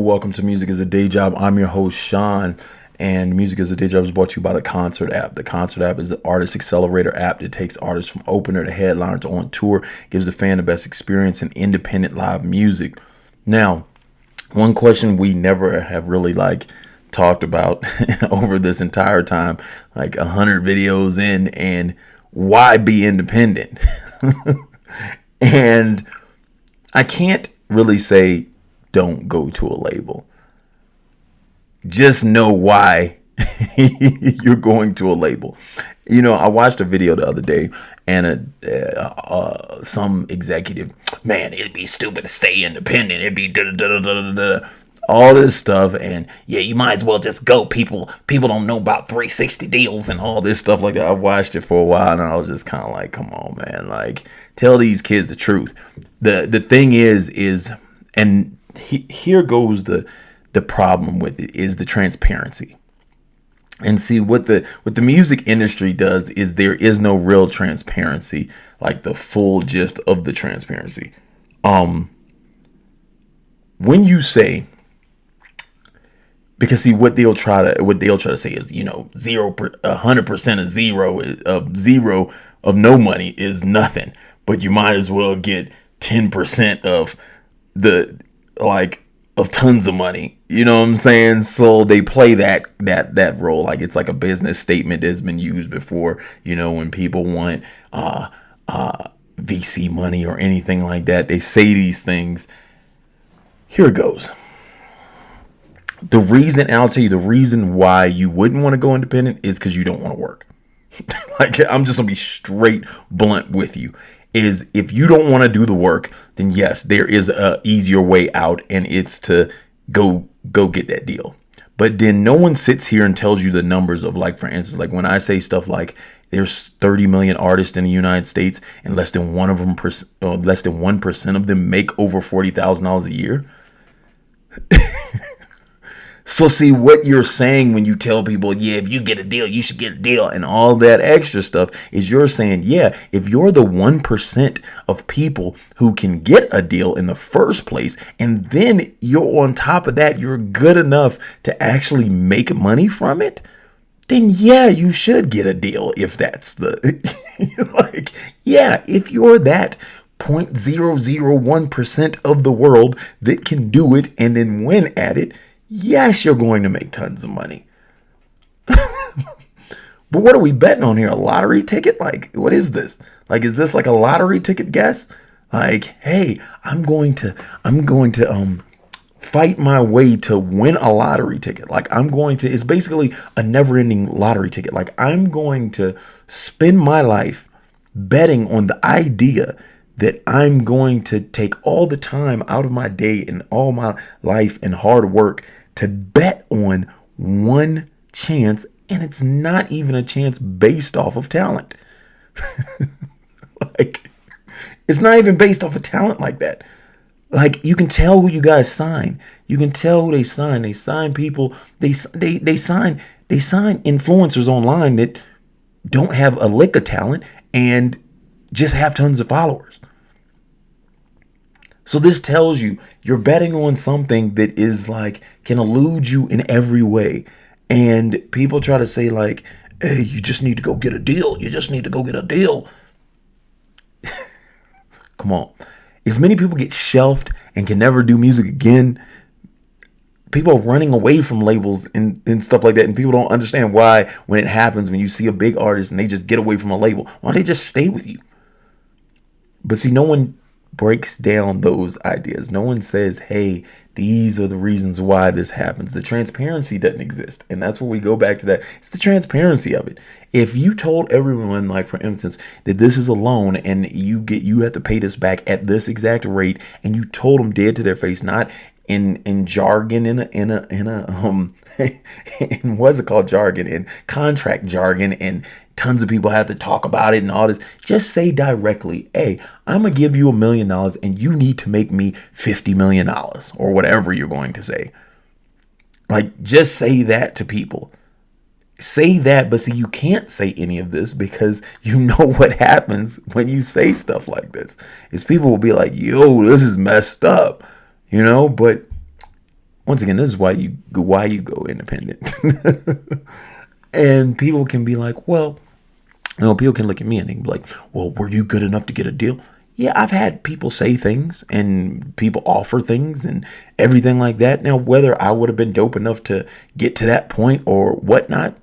welcome to Music is a Day Job. I'm your host, Sean, and Music is a Day Job is brought to you by the Concert app. The Concert app is the artist accelerator app that takes artists from opener to headliner to on tour, gives the fan the best experience in independent live music. Now, one question we never have really talked about over this entire time, 100 videos in, and why be independent? And I can't really say don't go to a label. Just know why you're going to a label. I watched a video the other day, and some executive, man, it'd be stupid to stay independent. It'd be all this stuff, and yeah, you might as well just go. People don't know about 360 deals and all this stuff like that. I watched it for a while, and I was just kind of like, come on, man, tell these kids the truth. The thing is, and here goes the problem with it, is the transparency. And see, what the music industry does is there is no real transparency, like the full gist of the transparency. When you say, because see, what they'll try to say is, 100% of zero of no money is nothing, but you might as well get 10% of of tons of money. You know what I'm saying? So they play that role like it's like a business statement that's been used before. When people want VC money or anything like that, they say these things. Here it goes. I'll tell you the reason why you wouldn't want to go independent is because you don't want to work. I'm just gonna be straight blunt with you. Is if you don't want to do the work, then yes, there is a easier way out, and it's to go get that deal. But then no one sits here and tells you the numbers of, for instance, when I say stuff like there's 30 million artists in the United States and less than 1% of them make over $40,000 a year. So see, what you're saying when you tell people, yeah, if you get a deal, you should get a deal, and all that extra stuff, is you're saying, yeah, if you're the 1% of people who can get a deal in the first place, and then you're on top of that, you're good enough to actually make money from it, then yeah, you should get a deal. If that's the, if you're that 0.001% of the world that can do it and then win at it, yes, you're going to make tons of money. But what are we betting on here? A lottery ticket? What is this? Is this like a lottery ticket guess? Hey, I'm going to fight my way to win a lottery ticket. It's basically a never-ending lottery ticket. I'm going to spend my life betting on the idea that I'm going to take all the time out of my day and all my life and hard work to bet on one chance, and it's not even a chance based off of talent. It's not even based off of talent like that. You can tell who you guys sign. You can tell who they sign. They sign people. They sign influencers online that don't have a lick of talent and just have tons of followers. So this tells you you're betting on something that is can elude you in every way. And people try to say hey, you just need to go get a deal. You just need to go get a deal. Come on. As many people get shelved and can never do music again, people are running away from labels and stuff like that. And people don't understand why when it happens, when you see a big artist and they just get away from a label, why don't they just stay with you? But see, no one breaks down those ideas. No one says, hey, these are the reasons why this happens. The transparency doesn't exist. And that's where we go back to that. It's the transparency of it. If you told everyone, for instance, that this is a loan and you have to pay this back at this exact rate, and you told them dead to their face, not in jargon, in what's it called, jargon, in contract jargon, and tons of people have to talk about it and all this. Just say directly, hey, I'm going to give you $1 million and you need to make me $50 million or whatever you're going to say. Just say that to people. Say that, but see, you can't say any of this because you know what happens when you say stuff like this. Is people will be like, yo, this is messed up, but Once again, this is why you go independent. And people can be like, well, people can look at me and they can be like, well, were you good enough to get a deal? Yeah, I've had people say things and people offer things and everything like that. Now, whether I would have been dope enough to get to that point or whatnot,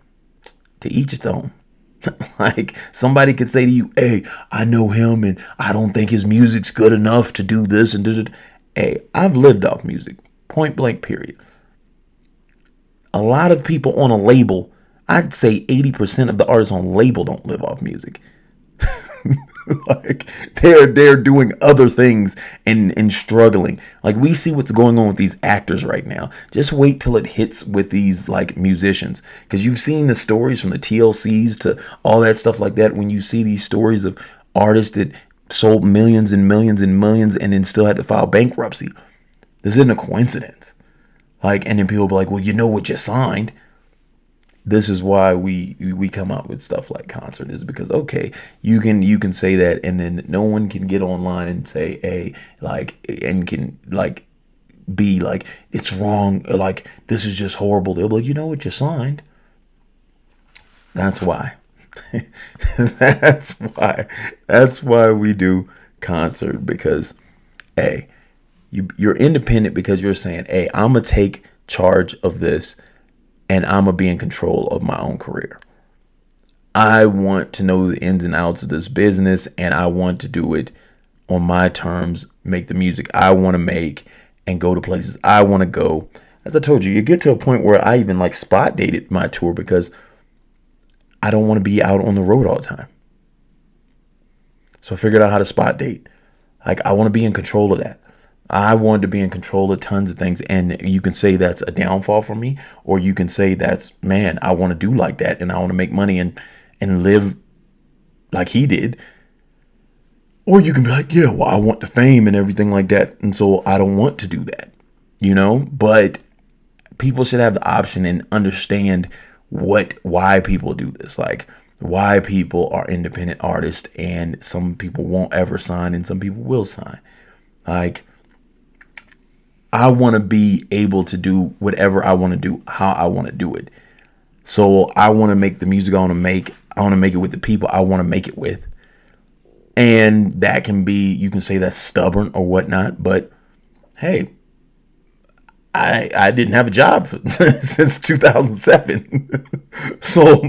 to each its own. Like somebody could say to you, hey, I know him and I don't think his music's good enough to do this and do that. Hey, I've lived off music, point blank, period. A lot of people on a label, I'd say 80% of the artists on label don't live off music. Like they're doing other things and struggling. Like we see what's going on with these actors right now. Just wait till it hits with these like musicians, because you've seen the stories from the TLCs to all that stuff like that. When you see these stories of artists that sold millions and millions and millions and then still had to file bankruptcy, this isn't a coincidence. Like, and then people be like, well, you know what you signed. This is why we come out with stuff like Concert, is because, okay, you can say that and then no one can get online and say, hey, like, and can like be like, it's wrong, like this is just horrible. They'll be like, you know what you signed. That's why. That's why we do Concert, because hey, you're independent because you're saying, hey, I'm gonna take charge of this and I'm going to be in control of my own career. I want to know the ins and outs of this business, and I want to do it on my terms, make the music I want to make, and go to places I want to go. As I told you, you get to a point where I even like spot dated my tour because I don't want to be out on the road all the time. So I figured out how to spot date. Like, I want to be in control of that. I wanted to be in control of tons of things. And you can say that's a downfall for me, or you can say that's, man, I want to do like that and I want to make money and live like he did. Or you can be like, yeah, well, I want the fame and everything like that. And so I don't want to do that, but people should have the option and understand why people do this. Like why people are independent artists, and some people won't ever sign and some people will sign. Like, I want to be able to do whatever I want to do, how I want to do it. So I want to make the music I want to make. I want to make it with the people I want to make it with. And that can be, you can say that's stubborn or whatnot, but hey, I didn't have a job since 2007. So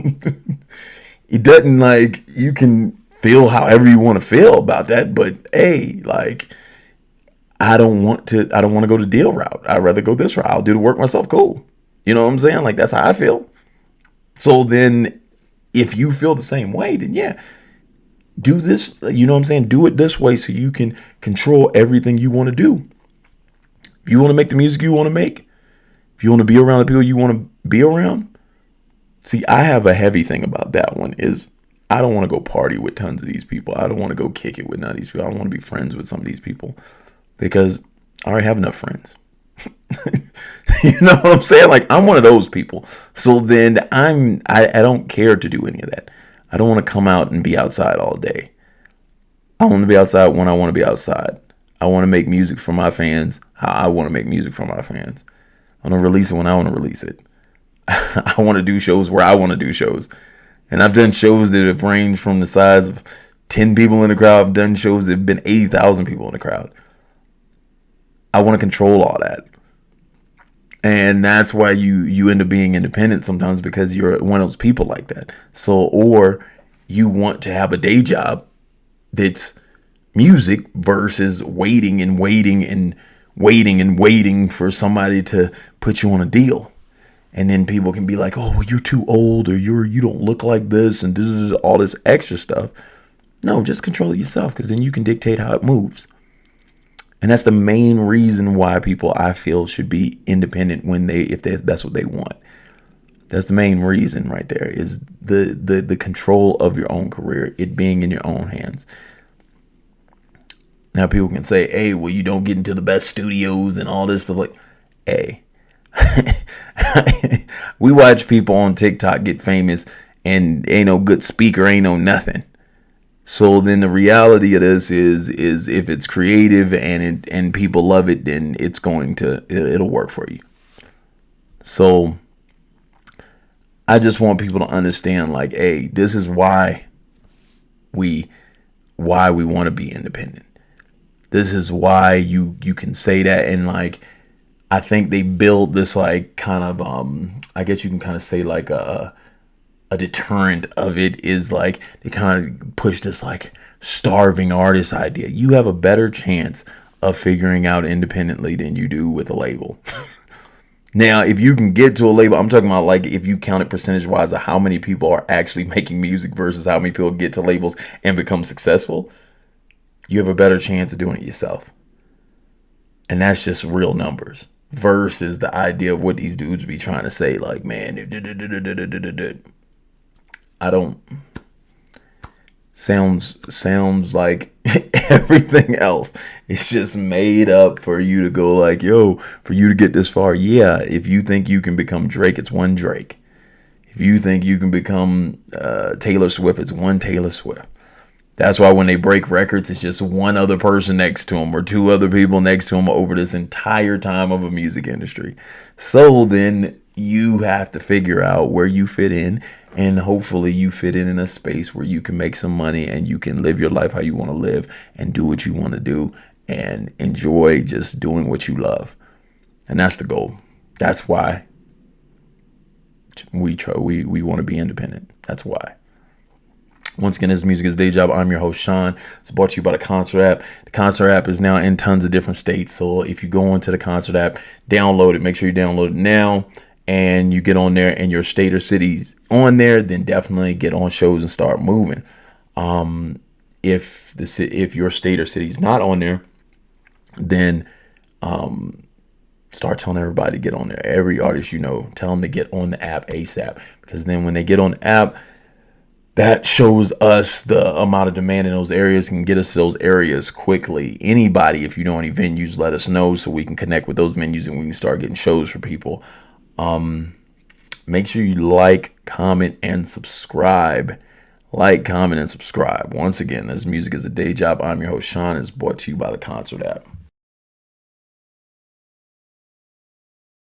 it doesn't, like, you can feel however you want to feel about that, but hey, like, I don't want to go the deal route. I'd rather go this route. I'll do the work myself. Cool. You know what I'm saying? Like, that's how I feel. So then if you feel the same way, then yeah, do this. You know what I'm saying? Do it this way so you can control everything you want to do. If you want to make the music you want to make, if you want to be around the people you want to be around. See, I have a heavy thing about that one is I don't want to go party with tons of these people. I don't want to go kick it with none of these people. I don't want to be friends with some of these people, because I already have enough friends. You know what I'm saying? Like, I'm one of those people. So then I don't care to do any of that. I don't want to come out and be outside all day. I want to be outside when I want to be outside. I want to make music for my fans how I want to make music for my fans. I want to release it when I want to release it. I want to do shows where I want to do shows. And I've done shows that have ranged from the size of 10 people in the crowd. I've done shows that have been 80,000 people in the crowd. I want to control all that. And that's why you end up being independent sometimes, because you're one of those people like that. So, or you want to have a day job that's music versus waiting for somebody to put you on a deal. And then people can be like, oh, you're too old, or you don't look like this, and all this extra stuff. No, just control it yourself, because then you can dictate how it moves. And that's the main reason why people, I feel, should be independent if that's what they want. That's the main reason right there, is the control of your own career, it being in your own hands. Now people can say, hey, well, you don't get into the best studios and all this stuff. Like, hey, we watch people on TikTok get famous and ain't no good speaker, ain't no nothing. So then the reality of this is if it's creative and people love it, then it'll work for you. So I just want people to understand, like, hey, this is we why we want to be independent. This is why you can say that. And like, I think they build this like kind of I guess you can kind of say like a deterrent of it is like they kind of push this like starving artist idea. You have a better chance of figuring out independently than you do with a label. Now, if you can get to a label, I'm talking about like if you count it percentage wise of how many people are actually making music versus how many people get to labels and become successful, you have a better chance of doing it yourself. And that's just real numbers versus the idea of what these dudes be trying to say. Like, man, I don't. Sounds like everything else. It's just made up for you to go like, yo, for you to get this far. Yeah, if you think you can become Drake, it's one Drake. If you think you can become Taylor Swift, it's one Taylor Swift. That's why when they break records, it's just one other person next to them or two other people next to them over this entire time of a music industry. So then you have to figure out where you fit in, and hopefully you fit in a space where you can make some money and you can live your life how you want to live and do what you want to do and enjoy just doing what you love. And that's the goal. That's why we want to be independent. That's why. Once again, this Music is Day Job. I'm your host, Sean. It's brought to you by the Concert app. The Concert app is now in tons of different states. So if you go into the Concert app, download it. Make sure you download it now. And you get on there and your state or city's on there, then definitely get on shows and start moving. If your state or city's not on there, then start telling everybody to get on there. Every artist you know, tell them to get on the app ASAP. Because then when they get on the app, that shows us the amount of demand in those areas, can get us to those areas quickly. Anybody, if you know any venues, let us know so we can connect with those venues and we can start getting shows for people. Make sure you like, comment, and subscribe. Like, comment, and subscribe. Once again, this Music is a Day Job. I'm your host, Sean. It's brought to you by the Concert app.